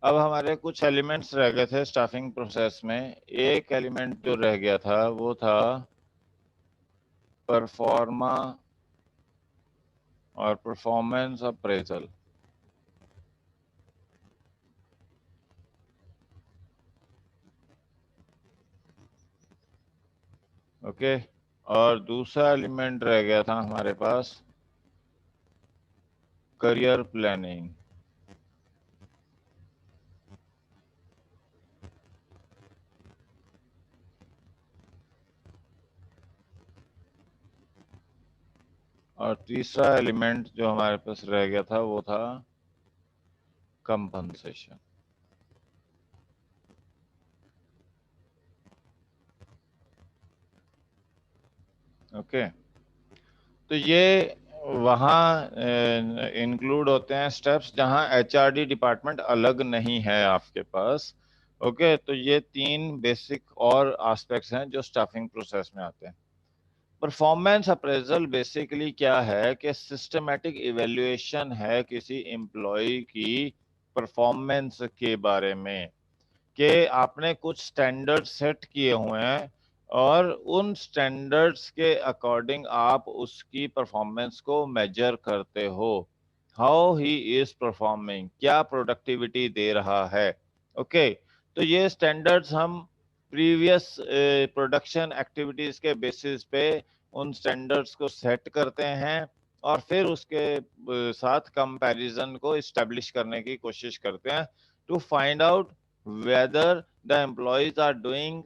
अब हमारे कुछ एलिमेंट्स रह गए थे स्टाफिंग प्रोसेस में। एक एलिमेंट जो रह गया था वो था परफॉर्मा और परफॉर्मेंस अप्रेजल। ओके, और दूसरा एलिमेंट रह गया था हमारे पास करियर प्लानिंग। और तीसरा एलिमेंट जो हमारे पास रह गया था वो था कंपनसेशन। ओके, तो ये वहाँ इंक्लूड होते हैं स्टेप्स जहाँ एचआरडी डिपार्टमेंट अलग नहीं है आपके पास। ओके, तो ये तीन बेसिक और एस्पेक्ट्स हैं जो स्टाफिंग प्रोसेस में आते हैं। परफॉर्मेंस अप्रेजल बेसिकली क्या है कि सिस्टमेटिक इवेल्युएशन है किसी एम्प्लॉय की परफॉर्मेंस के बारे में, कि आपने कुछ स्टैंडर्ड सेट किए हुए हैं और उन स्टैंडर्ड्स के अकॉर्डिंग आप उसकी परफॉर्मेंस को मेजर करते हो। हाउ ही इज परफॉर्मिंग, क्या प्रोडक्टिविटी दे रहा है। ओके, तो ये स्टैंडर्ड्स हम प्रीवियस प्रोडक्शन एक्टिविटीज के बेसिस पे उन स्टैंडर्ड्स को सेट करते हैं और फिर उसके साथ कंपैरिजन को इस्टेब्लिश करने की कोशिश करते हैं to find out whether the employees are doing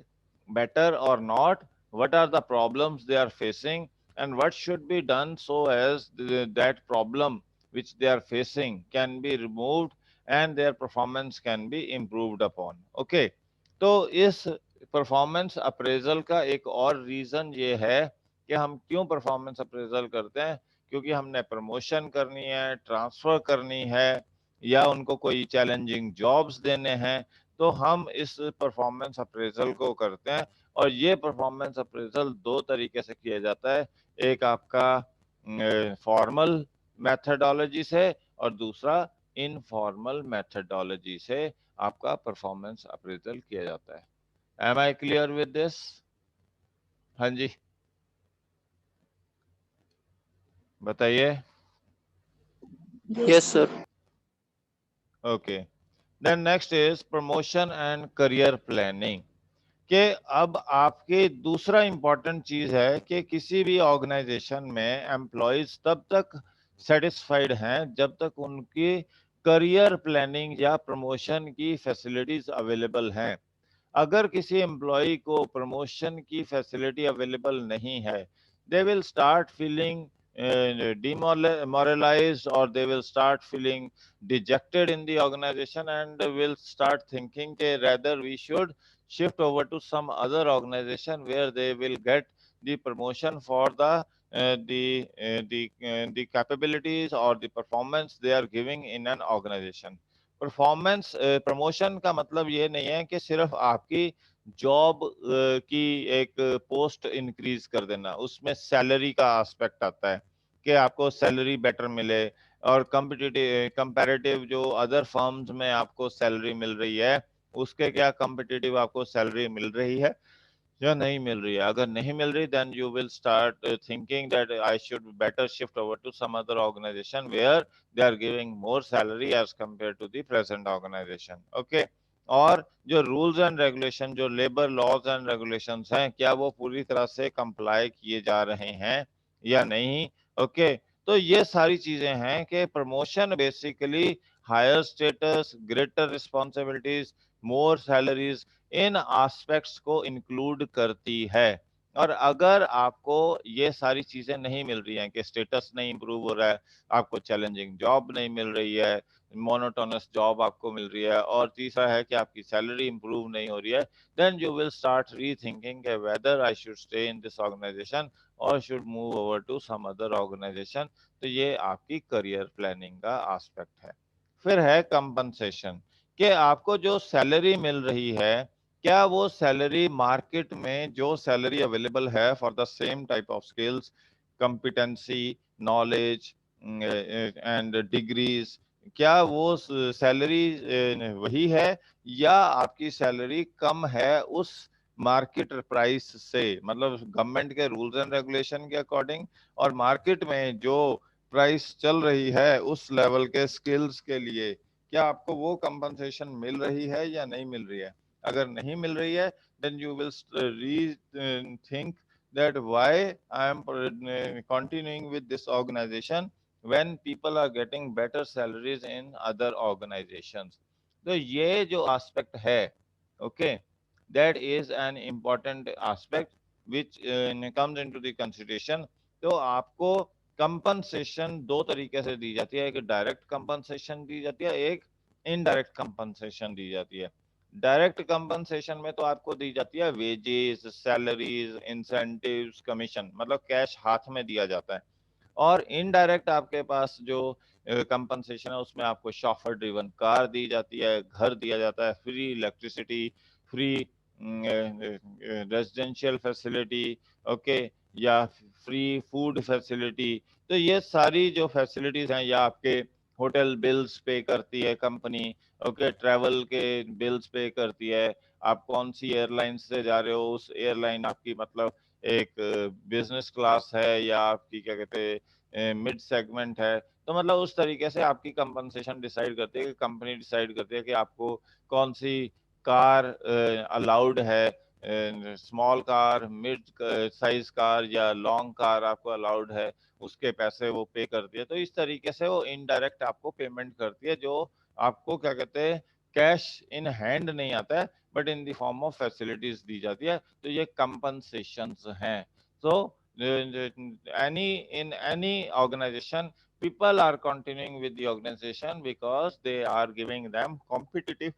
better or not, what are the problems they are facing, and what should be done so as that problem which they are facing can be removed and their performance can be improved upon. Okay, तो इस performance appraisal का एक और reason ये है कि हम क्यों परफॉर्मेंस अप्रेजल करते हैं, क्योंकि हमने प्रमोशन करनी है, ट्रांसफर करनी है, या उनको कोई चैलेंजिंग जॉब्स देने हैं, तो हम इस परफॉर्मेंस अप्रेजल को करते हैं। और ये परफॉर्मेंस अप्रेजल दो तरीके से किया जाता है, एक आपका फॉर्मल मेथडोलॉजी से और दूसरा इनफॉर्मल मेथडोलॉजी से आपका परफॉर्मेंस अप्रेजल किया जाता है। Am I clear with this? हाँ जी, बताइए। Yes, sir. Okay, then next is promotion and career planning. कि अब आपके दूसरा इंपॉर्टेंट चीज है कि किसी भी ऑर्गेनाइजेशन में एम्प्लॉयज तब तक सेटिस्फाइड हैं जब तक उनकी करियर प्लानिंग या प्रमोशन की फैसिलिटीज अवेलेबल हैं। अगर किसी एम्प्लॉय को प्रमोशन की फैसिलिटी अवेलेबल नहीं है, they will start feeling demoralized, or they will start feeling dejected in the organization and will start thinking that rather we should shift over to some other organization where they will get the promotion for the capabilities or the performance they are giving in an organization. Performance promotion का मतलब ये नहीं है कि सिर्फ आपकी job की एक पोस्ट इंक्रीज कर देना, उसमें सैलरी का एस्पेक्ट आता है कि आपको सैलरी बेटर मिले, और कम्पिटिटिव कंपैरेटिव जो अदर फर्म्स में आपको सैलरी मिल रही है उसके क्या कम्पिटिटिव आपको सैलरी मिल रही है या नहीं मिल रही है। अगर नहीं मिल रही, then you will start thinking that I should better shift over to some other organisation where they are giving more salary as compare to the present organisation. Okay, और जो रूल्स एंड रेगुलेशन, जो labour laws and regulations हैं, क्या वो पूरी तरह से comply किए जा रहे हैं या नहीं। ओके, तो ये सारी चीजें हैं कि promotion basically higher status, greater responsibilities, more salaries, इन एस्पेक्ट्स को इंक्लूड करती है। और अगर आपको ये सारी चीजें नहीं मिल रही हैं कि स्टेटस नहीं इंप्रूव हो रहा है, आपको चैलेंजिंग जॉब नहीं मिल रही है, मोनोटोनस जॉब आपको मिल रही है, और तीसरा है कि आपकी सैलरी इंप्रूव नहीं हो रही है, then you will start rethinking whether I should stay in this organisation और should move over to some other organisation. तो ये आपकी करियर प्लानिंग का एस्पेक्ट है। फिर है कंपनसेशन, कि आपको जो सैलरी मिल रही है, क्या वो सैलरी मार्केट में जो सैलरी अवेलेबल है for the same type of skills, competency, knowledge, and degrees, क्या वो सैलरी वही है या आपकी सैलरी कम है उस मार्केट प्राइस से, मतलब गवर्नमेंट के रूल्स एंड रेगुलेशन के अकॉर्डिंग और मार्केट में जो प्राइस चल रही है उस लेवल के स्किल्स के लिए, क्या आपको वो कंपनसेशन मिल रही है या नहीं मिल रही है? अगर नहीं मिल रही है, then you will rethink that why I am continuing with this organization when people are getting better salaries in other organizations. तो ये जो aspect है, okay, that is an important aspect which comes into the consideration. तो आपको compensation दो तरीके से दी जाती है, एक डायरेक्ट कंपनसेशन दी जाती है, एक इनडायरेक्ट कंपनसेशन दी जाती है। डायरेक्ट कंपनसेशन में तो आपको दी जाती है वेजेस, सैलरीज, इंसेंटिव्स, कमीशन, मतलब कैश हाथ में दिया जाता है। और इनडायरेक्ट आपके पास जो कंपनसेशन है उसमें आपको शॉफर ड्रिवन कार दी जाती है, घर दिया जाता है, free electricity, free residential facility, okay, या फ्री फूड फैसिलिटी। तो ये सारी जो फैसिलिटीज हैं, या आपके होटल बिल्स पे करती है कंपनी, ओके, ट्रैवल के बिल्स पे करती है, आप कौन सी एयरलाइन से जा रहे हो, उस एयरलाइन आपकी मतलब एक बिजनेस क्लास है या आपकी क्या कहते हैं मिड सेगमेंट है। तो मतलब उस तरीके से आपकी कंपनसेशन डिसाइड करती है कि कंपनी डिसाइड करती है कि आपको कौन सी कार अलाउड है, small car, mid size car या लॉन्ग कार आपको अलाउड है, उसके पैसे वो पे करती है। तो इस तरीके से वो इनडायरेक्ट आपको पेमेंट करती है, जो आपको क्या कहते हैं कैश इन हैंड नहीं आता है, but in the form of facilities दी जाती है। तो ये कंपनसेशंस हैं। सो any in any organization, people are continuing with the organization because they are giving them competitive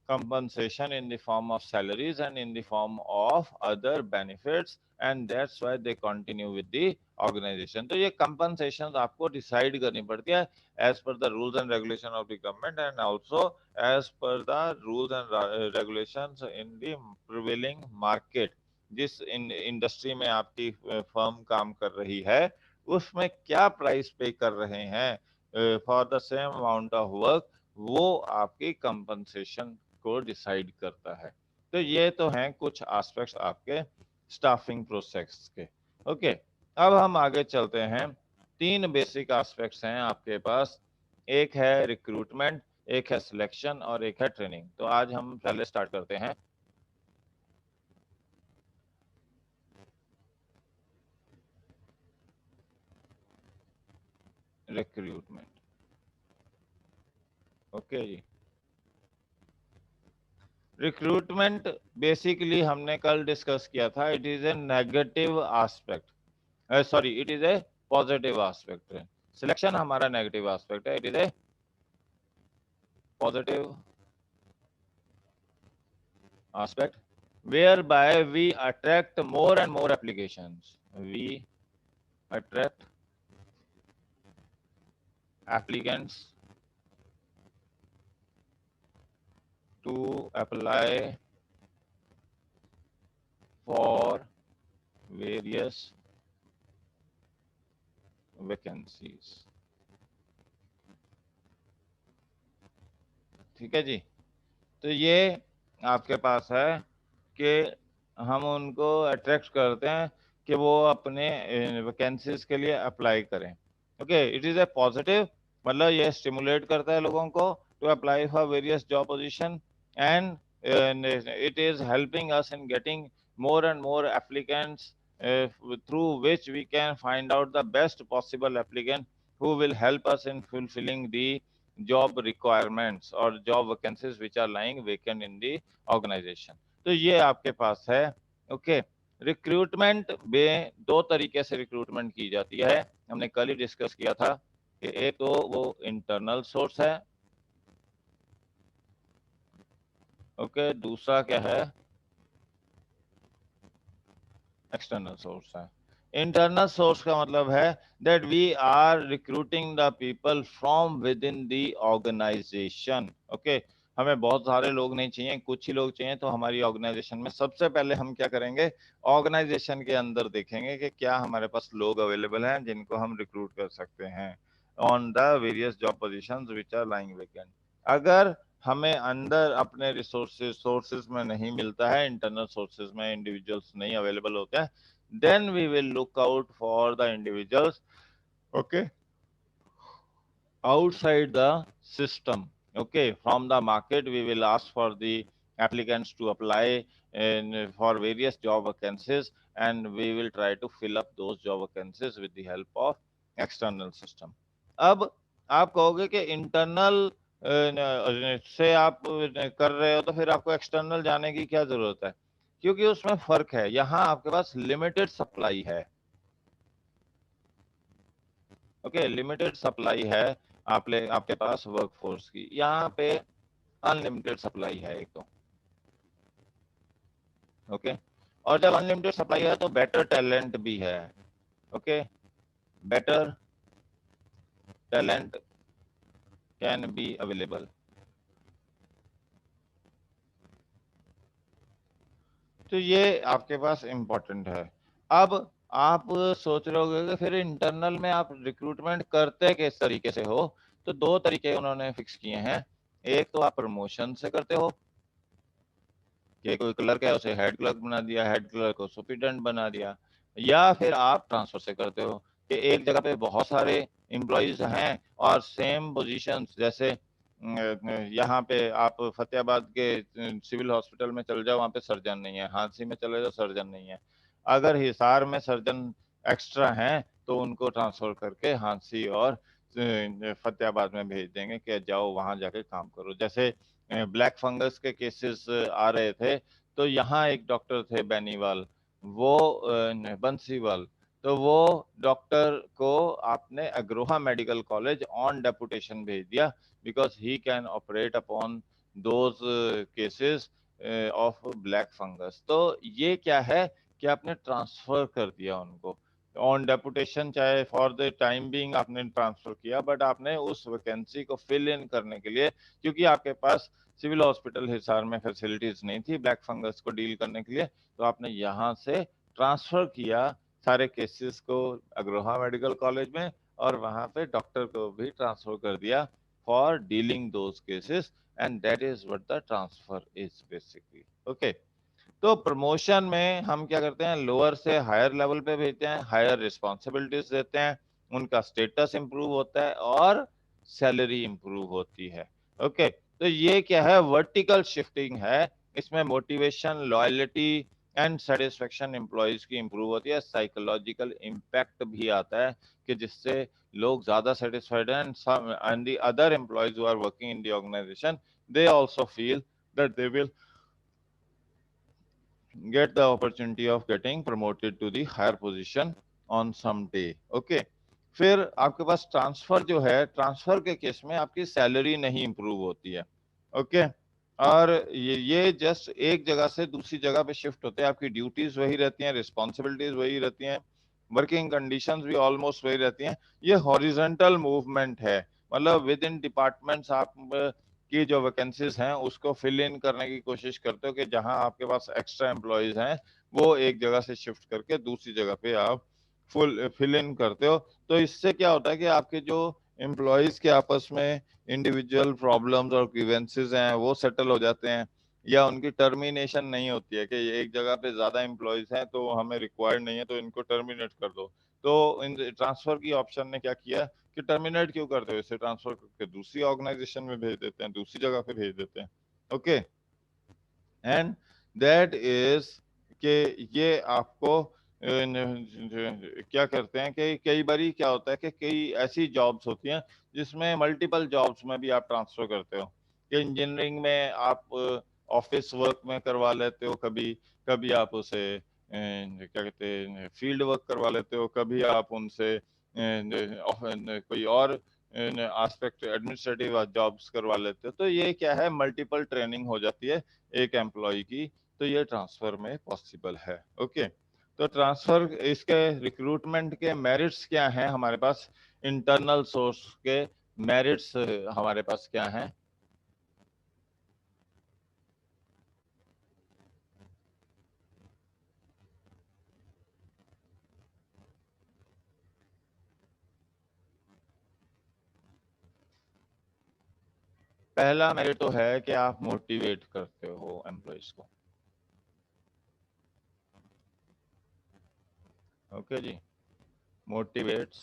compensation in the form of salaries and in the form of other benefits, and that's why they continue with the organization. तो ये compensations आपको decide करनी पड़ती है as per the rules and regulation of the government and also as per the rules and regulations in the prevailing market। जिस industry में आपकी firm काम कर रही है उसमें क्या प्राइस पे कर रहे हैं for the same amount of work, वो आपकी कंपनसेशन को डिसाइड करता है। तो ये तो हैं कुछ एस्पेक्ट्स आपके स्टाफिंग प्रोसेस के। ओके, अब हम आगे चलते हैं। तीन बेसिक एस्पेक्ट्स हैं आपके पास, एक है रिक्रूटमेंट, एक है सिलेक्शन और एक है ट्रेनिंग। तो आज हम पहले स्टार्ट करते हैं रिक्रूटमेंट। ओके जी, रिक्रूटमेंट बेसिकली हमने कल डिस्कस किया था, it is A negative aspect, sorry it is a positive aspect है। सिलेक्शन हमारा नेगेटिव एस्पेक्ट है, it is a positive aspect whereby we attract more and more applications. We attract applicants to apply for various vacancies. ठीक है जी, तो ये आपके पास है कि हम उनको अट्रैक्ट करते हैं कि वो अपने वैकेंसीज के लिए अप्लाई करें। Okay, it is a positive, मतलब ये स्टिमुलेट करता है लोगों को to apply for various job position and it is helping us in getting more and more applicants through which we can find out the best possible applicant who will help us in fulfilling the job requirements or job vacancies which are lying vacant in the organization। तो ये आपके पास है। Okay, recruitment में दो तरीके से recruitment की जाती है, हमने कल ही डिस्कस किया था कि एक तो वो इंटरनल सोर्स है, ओके, दूसरा क्या है एक्सटर्नल सोर्स है। इंटरनल सोर्स का मतलब है that we are recruiting the people from within the organisation. Okay, हमें बहुत सारे लोग नहीं चाहिए, कुछ ही लोग चाहिए। तो हमारी ऑर्गेनाइजेशन में सबसे पहले हम क्या करेंगे, ऑर्गेनाइजेशन के अंदर देखेंगे कि क्या हमारे पास लोग अवेलेबल हैं जिनको हम रिक्रूट कर सकते हैं। on the various job positions which are lying vacant. अगर हमें अंदर अपने सोर्सेज में नहीं मिलता है, इंटरनल सोर्सेज में इंडिविजुअल्स नहीं अवेलेबल होते हैं, then we will look out for the individuals, okay, outside the system. Okay, from the market we will ask for the applicants to apply for various job vacancies, and we will try to fill up those job vacancies with the help of external system. अब आप कहोगे कि internal से आप कर रहे हो तो फिर आपको एक्सटर्नल जाने की क्या जरूरत है? क्योंकि उसमें फर्क है, यहाँ आपके पास लिमिटेड सप्लाई है। ओके, लिमिटेड सप्लाई है आपके पास वर्कफोर्स की, यहाँ पे अनलिमिटेड सप्लाई है एक तो। ओके, और जब अनलिमिटेड सप्लाई है तो बेटर टैलेंट भी है। Okay, better talent can be available. तो ये आपके पास इंपॉर्टेंट है। अब आप सोच रहे होगे कि फिर इंटरनल में आप रिक्रूटमेंट करते किस तरीके से हो? तो दो तरीके उन्होंने फिक्स किए हैं। एक तो आप प्रमोशन से करते हो कि कोई क्लर्क है उसे हेड क्लर्क बना दिया, हेड क्लर्क को सुपरिटेंडेंट बना दिया, या फिर आप ट्रांसफर से करते हो कि एक जगह पे बहुत सारे एम्प्लॉइज हैं और सेम पोजीशंस, जैसे यहाँ पे आप फतेहाबाद के सिविल हॉस्पिटल में चल जाओ, वहाँ पे सर्जन नहीं है, हांसी में चले जाओ सर्जन नहीं है। अगर हिसार में सर्जन एक्स्ट्रा हैं तो उनको ट्रांसफर करके हांसी और फतेहाबाद में भेज देंगे कि जाओ वहां जाके काम करो। जैसे ब्लैक फंगस के केसेस आ रहे थे, तो यहाँ एक डॉक्टर थे बेनीवाल, वो बंसीवाल, तो वो डॉक्टर को आपने Agroha medical college on deputation भेज दिया, because he can operate upon those cases of black fungus. तो ये क्या है कि आपने ट्रांसफर कर दिया उनको ऑन डेपुटेशन, चाहे फॉर द टाइम बीइंग आपने ट्रांसफर किया, बट आपने उस वैकेंसी को फिल इन करने के लिए, क्योंकि आपके पास सिविल हॉस्पिटल हिसार में फैसिलिटीज नहीं थी ब्लैक फंगस को डील करने के लिए, तो आपने यहाँ से ट्रांसफर किया सारे केसेस को अग्रोहा मेडिकल कॉलेज में, और वहां पे डॉक्टर को भी ट्रांसफर कर दिया for dealing those cases, and that is what the transfer is basically. Okay, तो प्रमोशन में हम क्या करते हैं, लोअर से हायर लेवल पे भेजते हैं, हायर रिस्पॉन्सिबिलिटीज देते हैं, उनका स्टेटस इंप्रूव होता है और सैलरी इंप्रूव होती है। ओके, तो ये क्या है, वर्टिकल शिफ्टिंग है। इसमें motivation, loyalty and satisfaction employees की इंप्रूव होती है, साइकोलॉजिकल इम्पैक्ट भी आता है कि जिससे लोग ज्यादा सेटिस्फाइड हैं, and the other employees who are working in the organisation, they also feel that they will get the opportunity of getting promoted to the higher position on some day. Okay, फिर आपके पास transfer जो है, transfer के case में आपकी salary नहीं improve होती है। ओके, और ये जस्ट एक जगह से दूसरी जगह पे शिफ्ट होते हैं, आपकी ड्यूटीज वही रहती हैं, रिस्पॉन्सिबिलिटीज वही रहती हैं, वर्किंग कंडीशंस भी ऑलमोस्ट वही रहती हैं। ये हॉरिजॉन्टल मूवमेंट है, मतलब विद इन डिपार्टमेंट्स आप की जो वैकेंसीज हैं उसको फिल इन करने की कोशिश करते हो कि जहां आपके पास एक्स्ट्रा एम्प्लॉयज हैं वो एक जगह से शिफ्ट करके दूसरी जगह पे आप फुल फिल इन करते हो। तो इससे क्या होता है कि आपके जो एम्प्लॉयज के आपस में इंडिविजुअल प्रॉब्लम्स और ग्रीवेंसेस हैं वो सेटल हो जाते हैं, या उनकी टर्मिनेशन नहीं होती है कि एक जगह पे ज्यादा एम्प्लॉयज हैं तो हमें रिक्वायर्ड नहीं है तो इनको टर्मिनेट कर दो। तो इन ट्रांसफर की ऑप्शन ने क्या किया कि टर्मिनेट क्यों करते हो, इसे ट्रांसफर करके दूसरी ऑर्गेनाइजेशन में भेज देते हैं, दूसरी जगह पे भेज देते हैं। ओके, एंड दैट इज कि ये आपको क्या करते हैं कि कई बारी क्या होता है कि कई ऐसी जॉब्स होती हैं जिसमें मल्टीपल जॉब्स में भी आप ट्रांसफर करते हो, कि इंजीनियरिंग में आप ऑफिस वर्क में करवा लेते हो, कभी कभी आप उसे क्या कहते हैं फील्ड वर्क करवा लेते हो, कभी आप उनसे कोई और एस्पेक्ट एडमिनिस्ट्रेटिव जॉब्स करवा लेते हो। तो ये क्या है, मल्टीपल ट्रेनिंग हो जाती है एक एम्प्लॉय की, तो ये ट्रांसफर में पॉसिबल है। ओके, तो ट्रांसफर इसके रिक्रूटमेंट के मेरिट्स क्या हैं हमारे पास, इंटरनल सोर्स के मेरिट्स हमारे पास क्या हैं? पहला मेरिट तो है कि आप मोटिवेट करते हो एम्प्लॉइज को। ओके जी, मोटिवेट्स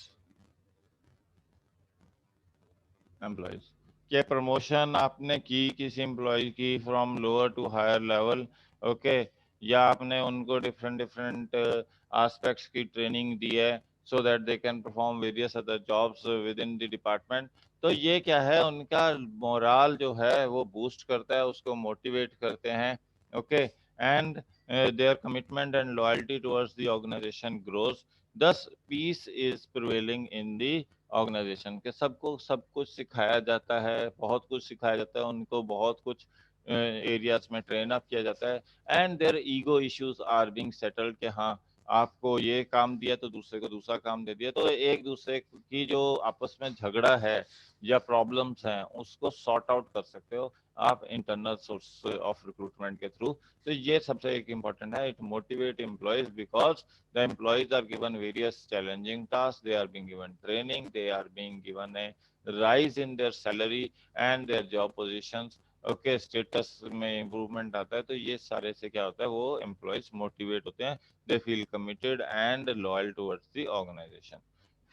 एम्प्लॉइज। ये प्रमोशन आपने की किसी एम्प्लॉय की from lower to higher level, okay, या आपने उनको डिफरेंट डिफरेंट एस्पेक्ट्स की ट्रेनिंग दी है so that they can perform various other jobs within the department, तो ये क्या है, उनका मोराल जो है वो बूस्ट करता है, उसको मोटिवेट करते हैं। Okay, and their commitment and loyalty towards the organisation grows, thus peace is prevailing in the organisation के। सबको सब कुछ सिखाया जाता है, बहुत कुछ सिखाया जाता है उनको, बहुत कुछ एरियाज में ट्रेन अप किया जाता है, and their ego issues are being settled कि हाँ आपको ये काम दिया तो दूसरे को दूसरा काम दे दिया, तो एक दूसरे की जो आपस में झगड़ा है या प्रॉब्लम्स हैं उसको सॉर्ट आउट कर सकते हो आप इंटरनल सोर्स ऑफ रिक्रूटमेंट के थ्रू। तो ये सबसे एक इम्पॉर्टेंट है, it motivate employees because the employees are given various challenging tasks, they are being given training, they are being given a rise in their salary and their job positions, okay, status में improvement आता है, तो ये सारे से क्या होता है, वो एम्प्लॉयज मोटिवेट होते हैं, they feel committed and loyal towards the organisation.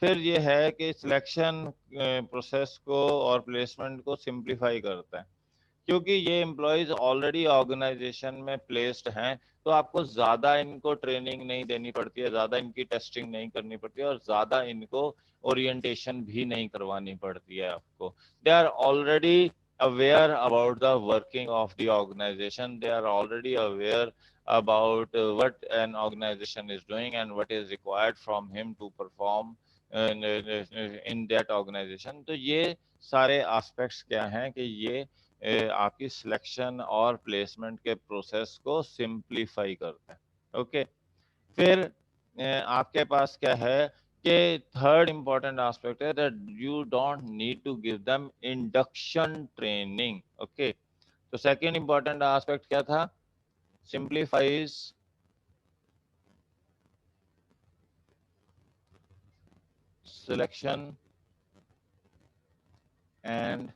फिर ये है कि सिलेक्शन प्रोसेस को और प्लेसमेंट को सिंप्लीफाई करता है, क्योंकि ये एम्प्लॉयज ऑलरेडी ऑर्गेनाइजेशन में प्लेस्ड हैं, तो आपको ज्यादा इनको ट्रेनिंग नहीं देनी पड़ती है, ज्यादा इनकी टेस्टिंग नहीं करनी पड़ती है, और ज्यादा इनको ओरिएंटेशन भी नहीं करवानी पड़ती है आपको। They are already aware about the working of the organization, they are already aware about what an organization is doing and what is required from him to perform in that organization। तो ये सारे aspects क्या हैं कि ये आपकी selection और placement के प्रोसेस को सिंप्लीफाई करता है। ओके, फिर आपके पास क्या है कि थर्ड इंपॉर्टेंट एस्पेक्ट है that you don't need to give them induction training. Okay, तो सेकंड इंपॉर्टेंट एस्पेक्ट क्या था, simplifies selection and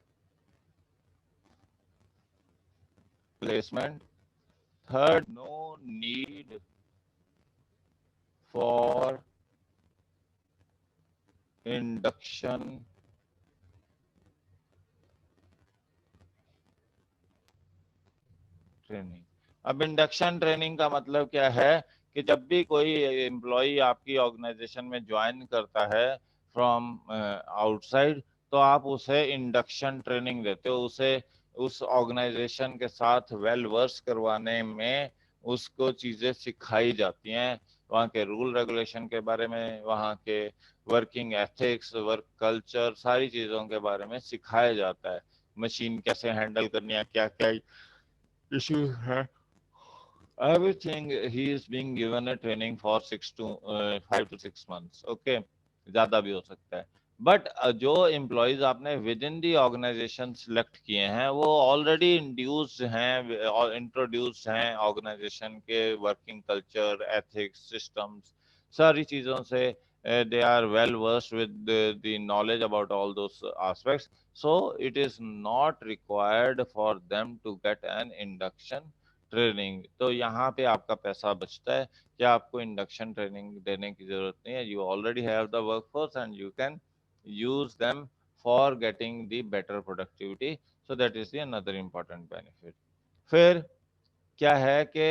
placement. Third, no need for induction training. अब इंडक्शन ट्रेनिंग का मतलब क्या है कि जब भी कोई एम्प्लॉय आपकी ऑर्गेनाइजेशन में ज्वाइन करता है फ्रॉम आउटसाइड, तो आप उसे इंडक्शन ट्रेनिंग देते हो, उसे उस ऑर्गेनाइजेशन के साथ वेल वर्स करवाने में उसको चीजें सिखाई जाती हैं, वहाँ के रूल रेगुलेशन के बारे में, वहाँ के वर्किंग एथिक्स, वर्क कल्चर, सारी चीजों के बारे में सिखाया जाता है, मशीन कैसे हैंडल करनी है, क्या क्या issues है, everything he is being given a training for 5 to 6 months। Okay, ज्यादा भी हो सकता है, बट जो एम्प्लॉयज आपने within the organisation select किए हैं वो ऑलरेडी इंड्यूस्ड हैं और इंट्रोड्यूस्ड हैं ऑर्गेनाइजेशन के वर्किंग कल्चर, एथिक्स, सिस्टम्स, सारी चीजों से they are well versed with the knowledge about all those aspects, so it is not required for them to get an induction training. तो यहाँ पे आपका पैसा बचता है कि आपको इंडक्शन ट्रेनिंग देने की जरूरत नहीं है, you already have the workforce and you can use them for getting the better productivity, so that is the another important benefit. फिर क्या है कि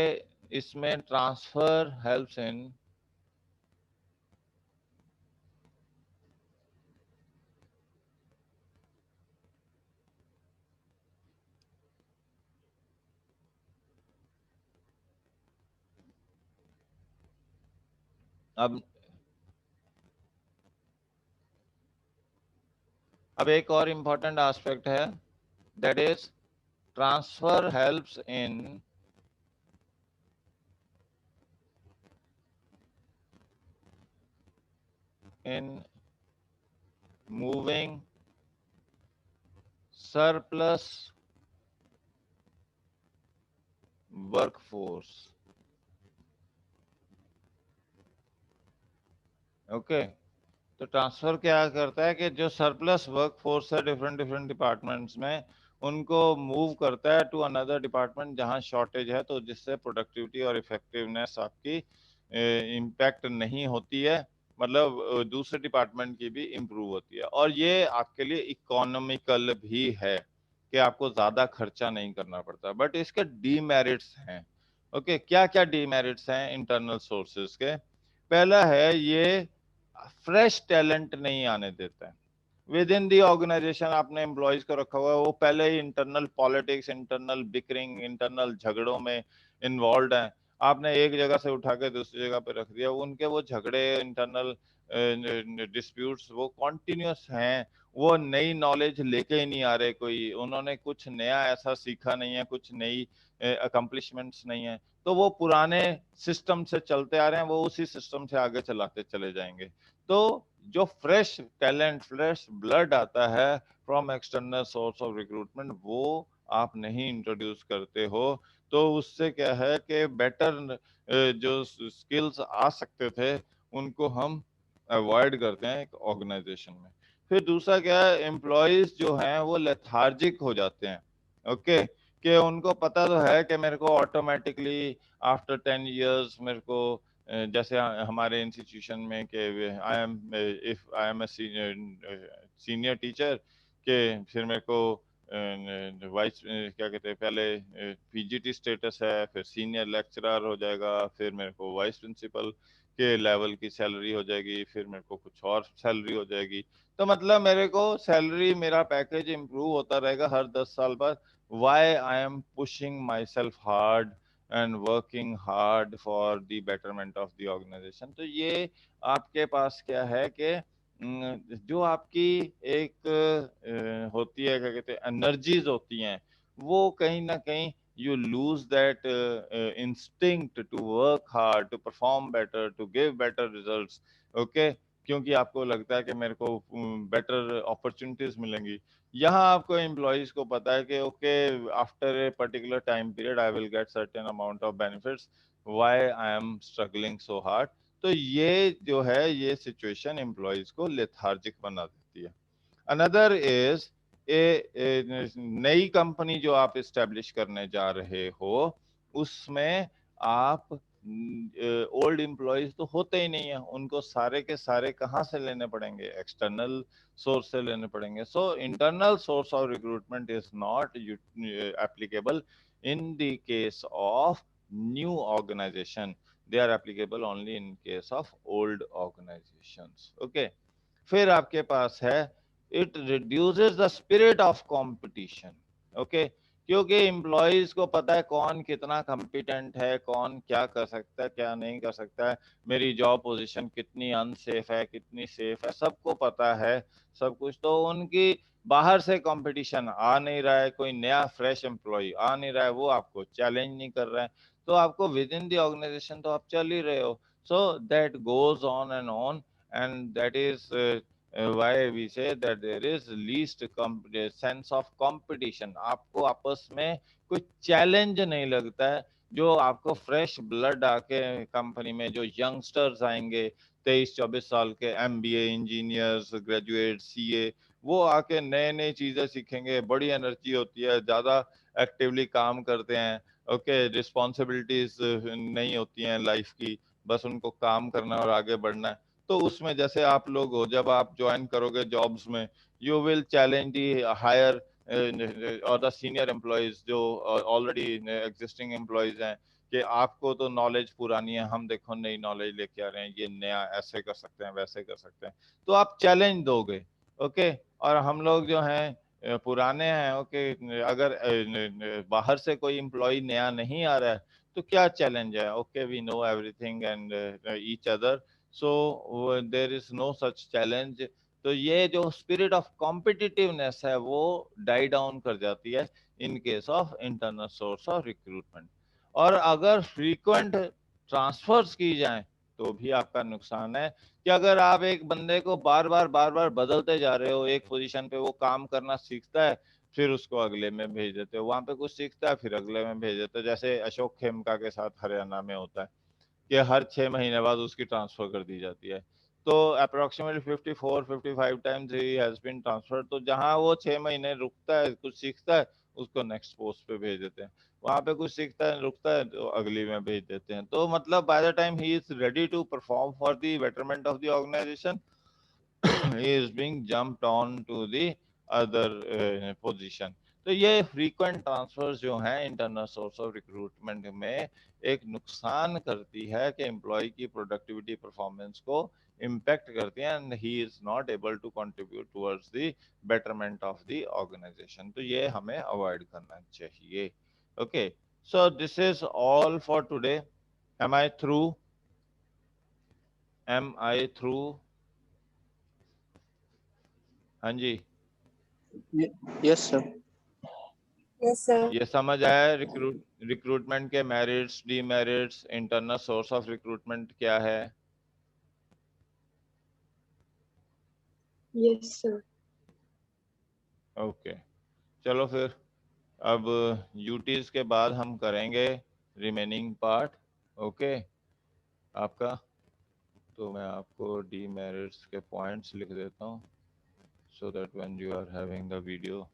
इसमें ट्रांसफर हेल्प्स इन, अब अब एक और इम्पोर्टेंट एस्पेक्ट है, that is transfer helps in moving surplus workforce. Okay, तो ट्रांसफर क्या करता है कि जो सरप्लस वर्कफोर्स है डिफरेंट डिफरेंट डिपार्टमेंट्स में, उनको मूव करता है टू अनदर डिपार्टमेंट जहां शॉर्टेज है, तो जिससे प्रोडक्टिविटी और इफेक्टिवनेस आपकी इम्पैक्ट नहीं होती है, मतलब दूसरे डिपार्टमेंट की भी इम्प्रूव होती है। और ये आपके लिए इकोनॉमिकल भी है कि आपको ज्यादा खर्चा नहीं करना पड़ता। बट इसके डीमेरिट्स हैं। ओके, क्या क्या डीमेरिट्स हैं इंटरनल सोर्सेज के? पहला है, ये फ्रेश टैलेंट नहीं आने देता है विद इन दी ऑर्गेनाइजेशन। आपने एम्प्लॉयज को रखा हुआ है, वो पहले ही internal politics, internal bickering, internal झगड़ों में इन्वॉल्व हैं। आपने एक जगह से उठा के दूसरी जगह पे रख दिया, उनके वो झगड़े, इंटरनल डिस्प्यूट्स वो कॉन्टिन्यूस हैं। वो नई नॉलेज लेके ही नहीं आ रहे, कोई उन्होंने कुछ नया ऐसा सीखा नहीं है, कुछ नई अकम्पलिशमेंट्स नहीं है, तो वो पुराने सिस्टम से चलते आ रहे हैं, वो उसी सिस्टम से आगे चलाते चले जाएंगे। तो जो फ्रेश टैलेंट, फ्रेश ब्लड आता है from external source of recruitment, वो आप नहीं इंट्रोड्यूस करते हो, तो उससे क्या है कि बेटर जो स्किल्स आ सकते थे उनको हम अवॉइड करते हैं एक ऑर्गेनाइजेशन में। फिर दूसरा क्या है, एम्प्लॉयज जो हैं वो लेथार्जिक हो जाते हैं। ओके, कि उनको पता तो है कि मेरे को ऑटोमेटिकली आफ्टर 10 years मेरे को जैसे हमारे इंस्टीट्यूशन में कि I am, if I am senior teacher, के फिर मेरे को वाइस क्या कहते हैं, पहले पीजीटी स्टेटस है, फिर सीनियर लेक्चरर हो जाएगा, फिर मेरे को वाइस प्रिंसिपल के लेवल की सैलरी हो जाएगी, फिर मेरे को कुछ और सैलरी हो जाएगी। तो मतलब मेरे को सैलरी, मेरा पैकेज इंप्रूव होता रहेगा हर 10 साल बाद। Why I am pushing myself hard and working hard for the betterment of the organisation. तो ये आपके पास क्या है कि जो आपकी एक होती है, क्या कहते हैं, एनर्जीज होती हैं, वो कहीं ना कहीं you lose that instinct to work hard, to perform better, to give better results. Okay, क्योंकि आपको लगता है कि मेरे को बेटर अपॉर्चुनिटीज मिलेंगी। यहाँ आपको एम्प्लॉयज को पता है कि okay, after a particular time period I will get certain amount of benefits, why I am struggling so hard. तो ये जो है, ये सिचुएशन एम्प्लॉयज को लेथार्जिक बना देती है। अनदर इज ए नई कंपनी जो आप इस्टेब्लिश करने जा रहे हो, उसमें आप ओल्ड एम्प्लॉयज तो होते ही नहीं है, उनको सारे के सारे कहाँ से लेने पड़ेंगे? एक्सटर्नल सोर्स से लेने पड़ेंगे। So internal source of recruitment is not applicable in the case of new organisation, they are applicable only in case of old organizations. Okay, फिर आपके पास है, it reduces the spirit of competition. Okay, क्योंकि employees को पता है कौन कितना competent है, कौन क्या कर सकता है, क्या नहीं कर सकता है, मेरी जॉब पोजीशन कितनी अनसेफ है, कितनी सेफ है, सबको पता है सब कुछ। तो उनकी बाहर से कंपटीशन आ नहीं रहा है, कोई नया फ्रेश एम्प्लॉय आ नहीं रहा है, वो आपको चैलेंज नहीं कर रहा है, तो आपको विद इन द ऑर्गेनाइजेशन तो आप चल ही रहे हो। So that goes on and on, and that is why we say that there is least sense of competition। आपको आपस में कोई चैलेंज नहीं लगता है। जो आपको फ्रेश ब्लड आके कंपनी में जो यंगस्टर्स आएंगे, 23-24 साल के एमबीए इंजीनियर्स, ग्रेजुएट, सीए, वो आके नए नए चीजें सीखेंगे, बड़ी एनर्जी होती है, ज्यादा एक्टिवली काम करते हैं। ओके, रिस्पॉन्सिबिलिटीज नहीं होती हैं लाइफ की, बस उनको काम करना और आगे बढ़ना है। तो उसमें जैसे आप लोग हो, जब आप ज्वाइन करोगे जॉब्स में, you will challenge the higher और द सीनियर एम्प्लॉयज जो ऑलरेडी एग्जिस्टिंग एम्प्लॉयज हैं, कि आपको तो नॉलेज पुरानी है, हम देखो नई नॉलेज लेके आ रहे हैं, ये नया ऐसे कर सकते हैं, वैसे कर सकते हैं, तो आप चैलेंज दोगे। ओके, और हम लोग जो हैं पुराने हैं। ओके, अगर बाहर से कोई एम्प्लॉय नया नहीं आ रहा है, तो क्या चैलेंज है? Okay, we know everything and each other, so there is no such challenge. तो ये जो स्पिरिट ऑफ कॉम्पिटिटिवनेस है, वो डाई डाउन कर जाती है in case of internal source of recruitment. और अगर फ्रीक्वेंट ट्रांसफर्स की जाए, तो भी आपका नुकसान है, कि अगर आप एक बंदे को बार बार बदलते जा रहे हो, एक पोजीशन पे वो काम करना सीखता है, फिर उसको अगले में भेज देते हो, वहां पे कुछ सीखता है, फिर अगले में भेज देते हो, जैसे अशोक खेमका के साथ हरियाणा में होता है कि हर 6 महीने बाद उसकी ट्रांसफर कर दी जाती है। तो approximately 54-55 times he has been transferred. तो जहां वो 6 महीने रुकता है, कुछ सीखता है, उसको नेक्स्ट पोस्ट पे भेज देते हैं। वहां पे कुछ सीखता है, रुकता है, तो अगली में भेज देते हैं। तो मतलब by the time he is ready to perform for the betterment of the organisation, he is being jumped on to the other position। तो ये फ्रीक्वेंट ट्रांसफर्स जो हैं इंटरनल सोर्स ऑफ रिक्रूटमेंट में एक नुकसान करती है कि एम्प्लॉय की प्रोडक्टिविटी परफॉर्मेंस को इम्पैक्ट करती है, and he is not able to contribute towards the betterment of the organisation. तो ये हमें अवॉइड करना चाहिए। Okay, so this is all for today. Am I through? Am I through? हाँ जी, यस सर। Yes, sir. ये समझ आया रिक्रूटमेंट के merits, demerits, internal source of recruitment क्या है? Yes, sir. ओके, चलो फिर अब यूटीज के बाद हम करेंगे रिमेनिंग पार्ट। ओके आपका, तो मैं आपको डीमेरिट्स के पॉइंट्स लिख देता हूँ, so that when you are having the video